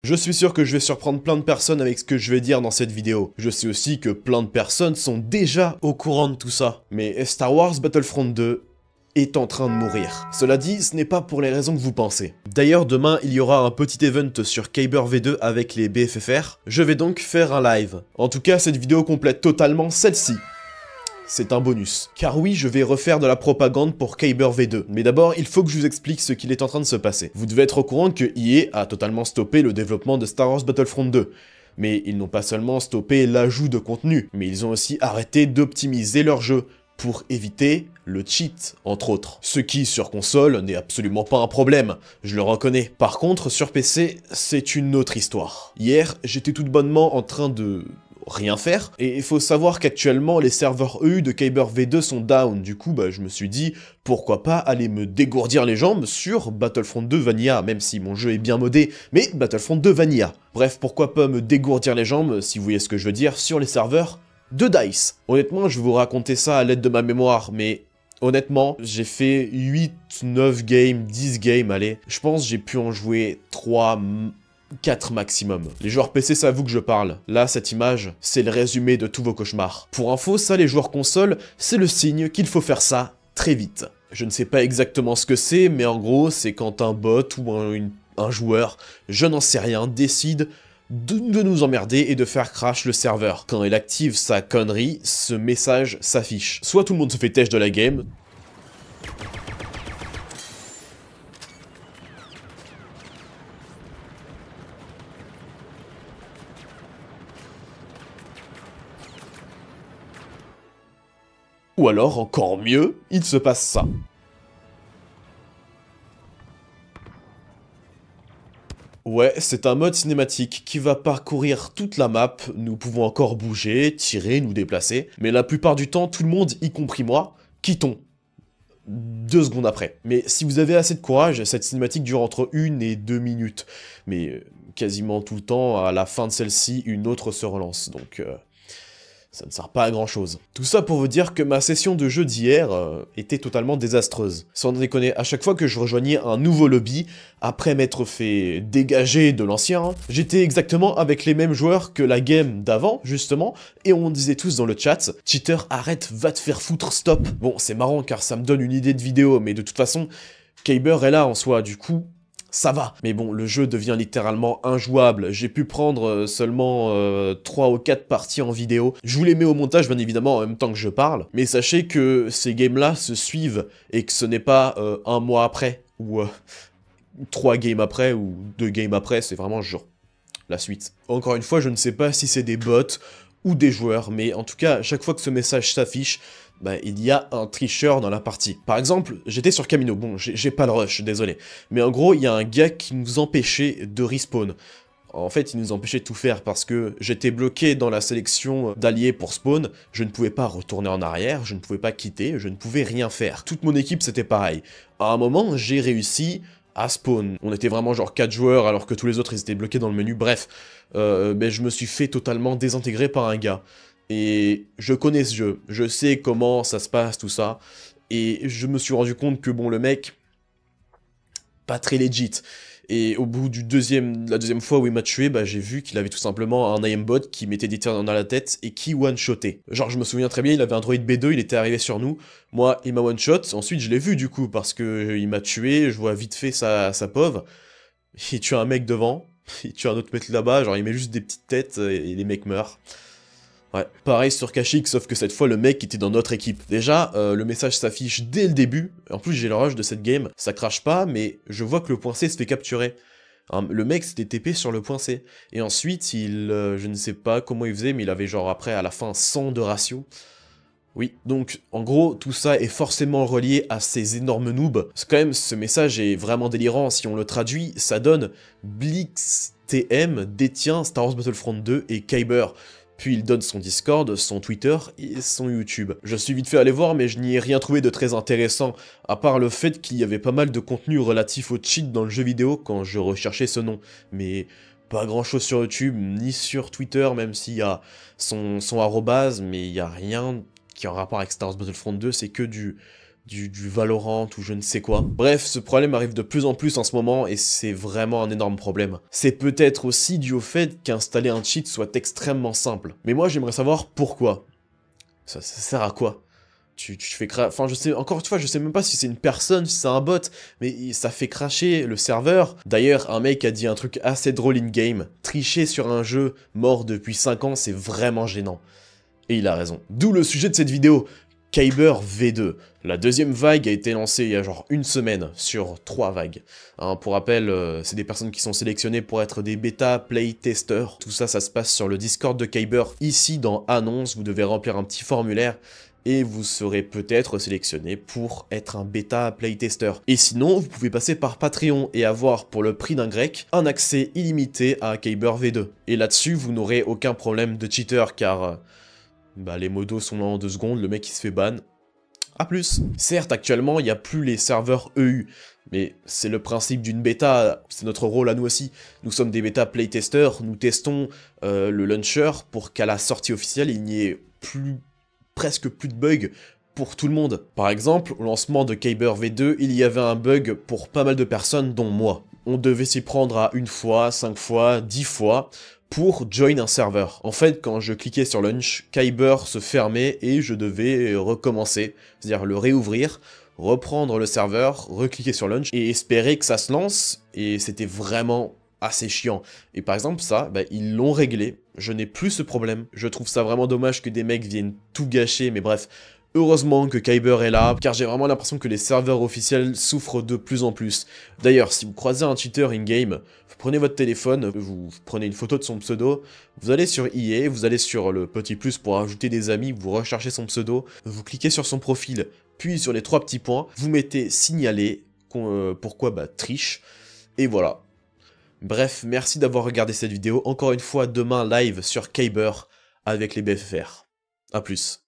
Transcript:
Je suis sûr que je vais surprendre plein de personnes avec ce que je vais dire dans cette vidéo. Je sais aussi que plein de personnes sont déjà au courant de tout ça. Mais Star Wars Battlefront 2 est en train de mourir. Cela dit, ce n'est pas pour les raisons que vous pensez. D'ailleurs, demain, il y aura un petit event sur Kyber V2 avec les BFFR. Je vais donc faire un live. En tout cas, cette vidéo complète totalement celle-ci. C'est un bonus. Car oui, je vais refaire de la propagande pour Kyber V2. Mais d'abord, il faut que je vous explique ce qu'il est en train de se passer. Vous devez être au courant que EA a totalement stoppé le développement de Star Wars Battlefront 2. Mais ils n'ont pas seulement stoppé l'ajout de contenu, mais ils ont aussi arrêté d'optimiser leur jeu, pour éviter le cheat, entre autres. Ce qui, sur console, n'est absolument pas un problème, je le reconnais. Par contre, sur PC, c'est une autre histoire. Hier, j'étais tout bonnement en train de rien faire, et il faut savoir qu'actuellement les serveurs EU de Kyber V2 sont down, du coup je me suis dit pourquoi pas aller me dégourdir les jambes sur Battlefront 2 Vanilla, même si mon jeu est bien modé, mais Battlefront 2 Vanilla. Bref, pourquoi pas me dégourdir les jambes, si vous voyez ce que je veux dire, sur les serveurs de DICE. Honnêtement, je vais vous raconter ça à l'aide de ma mémoire, mais honnêtement, j'ai fait 8, 9 games, 10 games, allez. Je pense que j'ai pu en jouer 3, 4 maximum. Les joueurs PC savent que je parle. Là, cette image, c'est le résumé de tous vos cauchemars. Pour info, ça, les joueurs console, c'est le signe qu'il faut faire ça très vite. Je ne sais pas exactement ce que c'est, mais en gros, c'est quand un bot ou un joueur, je n'en sais rien, décide de nous emmerder et de faire crash le serveur. Quand il active sa connerie, ce message s'affiche. Soit tout le monde se fait têche de la game, ou alors, encore mieux, il se passe ça. Ouais, c'est un mode cinématique qui va parcourir toute la map, nous pouvons encore bouger, tirer, nous déplacer, mais la plupart du temps, tout le monde, y compris moi, quittons. 2 secondes après. Mais si vous avez assez de courage, cette cinématique dure entre 1 et 2 minutes. Mais quasiment tout le temps, à la fin de celle-ci, une autre se relance, donc ça ne sert pas à grand chose. Tout ça pour vous dire que ma session de jeu d'hier était totalement désastreuse. Sans déconner, à chaque fois que je rejoignais un nouveau lobby, après m'être fait dégager de l'ancien, j'étais exactement avec les mêmes joueurs que la game d'avant, justement, et on disait tous dans le chat, « Cheater, arrête, va te faire foutre, stop !» Bon, c'est marrant car ça me donne une idée de vidéo, mais de toute façon, Kyber est là en soi, du coup, ça va. Mais bon, le jeu devient littéralement injouable. J'ai pu prendre seulement 3 ou 4 parties en vidéo. Je vous les mets au montage, bien évidemment, en même temps que je parle. Mais sachez que ces games-là se suivent et que ce n'est pas un mois après, ou 3 games après, ou 2 games après, c'est vraiment genre la suite. Encore une fois, je ne sais pas si c'est des bots ou des joueurs, mais en tout cas, à chaque fois que ce message s'affiche, il y a un tricheur dans la partie. Par exemple, j'étais sur Camino, bon, j'ai pas le rush, désolé. Mais en gros, il y a un gars qui nous empêchait de respawn. En fait, il nous empêchait de tout faire parce que j'étais bloqué dans la sélection d'alliés pour spawn, je ne pouvais pas retourner en arrière, je ne pouvais pas quitter, je ne pouvais rien faire. Toute mon équipe, c'était pareil. À un moment, j'ai réussi à spawn. On était vraiment genre 4 joueurs alors que tous les autres, ils étaient bloqués dans le menu. Bref, je me suis fait totalement désintégrer par un gars. Et je connais ce jeu, je sais comment ça se passe, tout ça, et je me suis rendu compte que bon, le mec, pas très legit. Et au bout la deuxième fois où il m'a tué, j'ai vu qu'il avait tout simplement un aimbot qui mettait des tirs dans la tête et qui one-shotait. Genre, je me souviens très bien, il avait un droid B2, il était arrivé sur nous, moi, il m'a one-shot, ensuite je l'ai vu du coup, parce que il m'a tué, je vois vite fait sa pauvre, il tue un mec devant, il tue un autre mec là-bas, genre il met juste des petites têtes et les mecs meurent. Ouais, pareil sur Kashyyyk, sauf que cette fois le mec était dans notre équipe. Déjà, le message s'affiche dès le début, en plus j'ai le rush de cette game, ça crache pas, mais je vois que le point C se fait capturer. Hein, le mec s'était TP sur le point C, et ensuite je ne sais pas comment il faisait, mais il avait genre après à la fin 100 de ratio. Oui, donc en gros, tout ça est forcément relié à ces énormes noobs. Quand même, ce message est vraiment délirant, si on le traduit, ça donne BlixTM détient Star Wars Battlefront 2 et Kyber. Puis il donne son Discord, son Twitter et son YouTube. Je suis vite fait aller voir, mais je n'y ai rien trouvé de très intéressant, à part le fait qu'il y avait pas mal de contenu relatif au cheat dans le jeu vidéo quand je recherchais ce nom. Mais pas grand chose sur YouTube, ni sur Twitter, même s'il y a son arrobase, mais il n'y a rien qui est en rapport avec Star Wars Battlefront 2, c'est que du du Valorant ou je ne sais quoi. Bref, ce problème arrive de plus en plus en ce moment et c'est vraiment un énorme problème. C'est peut-être aussi dû au fait qu'installer un cheat soit extrêmement simple. Mais moi j'aimerais savoir pourquoi. Ça sert à quoi? Tu fais enfin je sais, encore une fois, je sais même pas si c'est une personne, si c'est un bot, mais ça fait cracher le serveur. D'ailleurs, un mec a dit un truc assez drôle in-game. Tricher sur un jeu mort depuis 5 ans, c'est vraiment gênant. Et il a raison. D'où le sujet de cette vidéo. Kyber V2. La deuxième vague a été lancée il y a genre une semaine sur 3 vagues. Hein, pour rappel, c'est des personnes qui sont sélectionnées pour être des bêta playtesters. Tout ça, ça se passe sur le Discord de Kyber. Ici, dans Annonce, vous devez remplir un petit formulaire et vous serez peut-être sélectionné pour être un bêta playtester. Et sinon, vous pouvez passer par Patreon et avoir, pour le prix d'un grec, un accès illimité à Kyber V2. Et là-dessus, vous n'aurez aucun problème de cheater, car les modos sont là en 2 secondes, le mec il se fait ban. A plus. Certes, actuellement, il n'y a plus les serveurs EU, mais c'est le principe d'une bêta, c'est notre rôle à nous aussi. Nous sommes des bêta playtesters, nous testons le launcher pour qu'à la sortie officielle, il n'y ait presque plus de bugs pour tout le monde. Par exemple, au lancement de Kyber V2, il y avait un bug pour pas mal de personnes, dont moi. On devait s'y prendre à 1 fois, 5 fois, 10 fois, pour join un serveur. En fait, quand je cliquais sur Launch, Kyber se fermait et je devais recommencer, c'est-à-dire le réouvrir, reprendre le serveur, recliquer sur Launch et espérer que ça se lance, et c'était vraiment assez chiant. Et par exemple ça, ils l'ont réglé, je n'ai plus ce problème. Je trouve ça vraiment dommage que des mecs viennent tout gâcher, mais bref. Heureusement que Kyber est là, car j'ai vraiment l'impression que les serveurs officiels souffrent de plus en plus. D'ailleurs, si vous croisez un cheater in-game, vous prenez votre téléphone, vous prenez une photo de son pseudo, vous allez sur EA, vous allez sur le petit plus pour ajouter des amis, vous recherchez son pseudo, vous cliquez sur son profil, puis sur les 3 petits points, vous mettez signaler, pourquoi triche, et voilà. Bref, merci d'avoir regardé cette vidéo, encore une fois demain live sur Kyber avec les BFR. A plus.